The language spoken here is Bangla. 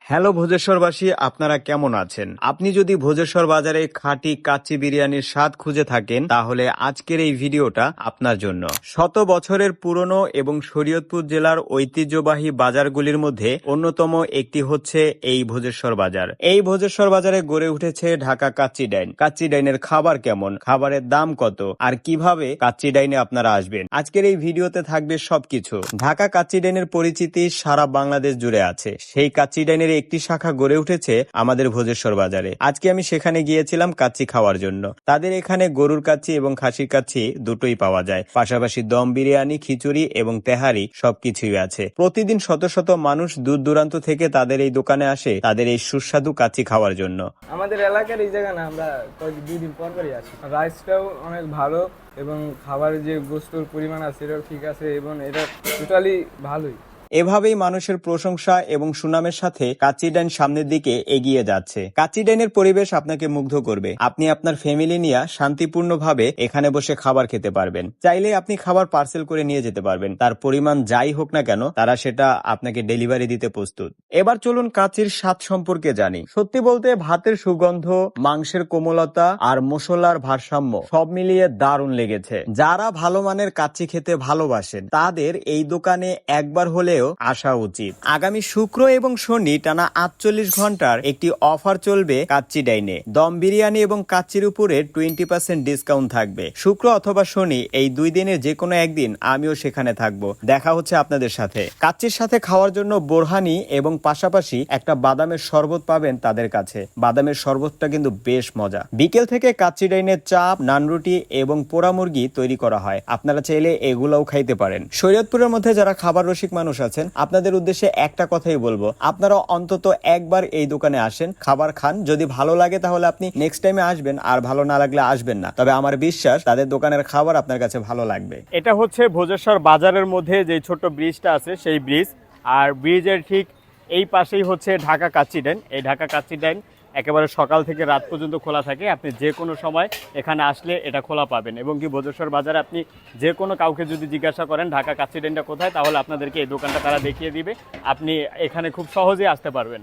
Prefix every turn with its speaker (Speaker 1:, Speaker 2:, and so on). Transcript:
Speaker 1: হ্যালো ভোজেশ্বরবাসী, আপনারা কেমন আছেন? আপনি যদি ভোজেশ্বর বাজারে খাঁটি কাচ্চি বিরিয়ানির স্বাদ খুঁজে থাকেন তাহলে আজকের এই ভিডিওটা আপনার জন্য। শত বছরের পুরনো এবং শরীয়তপুর জেলার ঐতিহ্যবাহী বাজারগুলির মধ্যে অন্যতম একটি হচ্ছে এই ভোজেশ্বর বাজার। এই ভোজেশ্বর বাজারে গড়ে উঠেছে ঢাকা কাচ্চি ডাইন। কাচ্চি ডাইনের খাবার কেমন, খাবারের দাম কত, আর কিভাবে কাচ্চি ডাইনে আপনারা আসবেন, আজকের এই ভিডিওতে থাকবে সবকিছু। ঢাকা কাচ্চি ডাইনের পরিচিতি সারা বাংলাদেশ জুড়ে আছে। সেই কাচ্চি ডাইনের একটি শাখা গড়ে উঠেছে আমাদের ভোজেশ্বর বাজারে। আজকে আমি সেখানে গিয়েছিলাম কাচ্চি খাওয়ার জন্য। তাদের এখানে গরুর কাচ্চি এবং খাসির কাচ্চি দুটোই পাওয়া যায়, পাশাপাশি দম বিরিয়ানি, খিচুড়ি এবং তেহারি সবকিছুই আছে। প্রতিদিন শত শত মানুষ দূর দূরান্ত থেকে তাদের এই দোকানে আসে তাদের এই সুস্বাদু কাচ্চি খাওয়ার জন্য।
Speaker 2: আমাদের এলাকার এই জায়গা না, আমরা দুই দিন পর পরই আসি। রাইসটাও অনেক ভালো এবং খাবারের যে গোস্তর পরিমাণ আছে এটাও ঠিক আছে এবং এটা টোটালি ভালোই।
Speaker 1: এভাবেই মানুষের প্রশংসা এবং সুনামের সাথে কাচ্চি ডাইন সামনের দিকে এগিয়ে যাচ্ছে। কাচ্চি ডাইনের পরিবেশ আপনাকে মুগ্ধ করবে। আপনি আপনার ফ্যামিলি নিয়ে শান্তিপূর্ণভাবে এখানে বসে খাবার খেতে পারবেন। চাইলে আপনি খাবার পার্সেল করে নিয়ে যেতে পারবেন। তার পরিমাণ যাই হোক না কেন তারা সেটা আপনাকে ডেলিভারি দিতে প্রস্তুত। এবার চলুন কাচ্চির স্বাদ সম্পর্কে জানি। সত্যি বলতে ভাতের সুগন্ধ, মাংসের কোমলতা আর মশলার ভারসাম্য সব মিলিয়ে দারুণ লেগেছে। যারা ভালো মানের কাচ্চি খেতে ভালোবাসেন তাদের এই দোকানে একবার হলে আসা উচিত। আগামী শুক্র এবং শনি টানা 48 ঘন্টার একটি অফার চলবে কাচ্চি ডাইনে। দম বিরিয়ানি এবং কাচ্চির উপরে 20% ডিসকাউন্ট থাকবে। শুক্র অথবা শনি এই দুই দিনের যে কোনো একদিন আমিও সেখানে থাকবো। দেখা হচ্ছে আপনাদের সাথে। কাচ্চির সাথে খাওয়ার জন্য বোরহানি এবং পাশাপাশি একটা বাদামের শরবত পাবেন তাদের কাছে। বাদামের শরবতটা কিন্তু বেশ মজা। বিকেল থেকে কাচ্চি ডাইনের চাপ, নানরুটি এবং পোড়া মুরগি তৈরি করা হয়। আপনারা চাইলে এগুলোও খাইতে পারেন। শরীয়তপুরের মধ্যে যারা খাবার রসিক মানুষ আছেন আপনাদের উদ্দেশ্যে একটা কথাই বলবো, আপনারা অন্তত একবার এই দোকানে আসেন, খাবার খান। যদি ভালো লাগে তাহলে আপনি নেক্সট টাইমে আসবেন, আর ভালো না লাগলে আসবেন না। তবে আমার বিশ্বাস তাদের দোকানের খাবার আপনার কাছে ভালো লাগবে।
Speaker 3: এটা হচ্ছে ভোজেশ্বর বাজারের মধ্যে যে ছোট্ট ব্রিজটা আছে সেই ব্রিজ, আর ব্রিজের ঠিক এই পাশেই হচ্ছে ঢাকা কাচ্চি ডাইন। এই ঢাকা কাচ্চি ডাইন একেবারে সকাল থেকে রাত পর্যন্ত খোলা থাকে। আপনি যে কোনো সময় এখানে আসলে এটা খোলা পাবেন। এবং কি ভোজেশ্বর বাজারে আপনি যে কোনো কাউকে যদি জিজ্ঞাসা করেন ঢাকা কাচ্চি ডাইনটা কোথায়, তাহলে আপনাদেরকে এই দোকানটা তারা দেখিয়ে দিবে। আপনি এখানে খুব সহজেই আসতে পারবেন।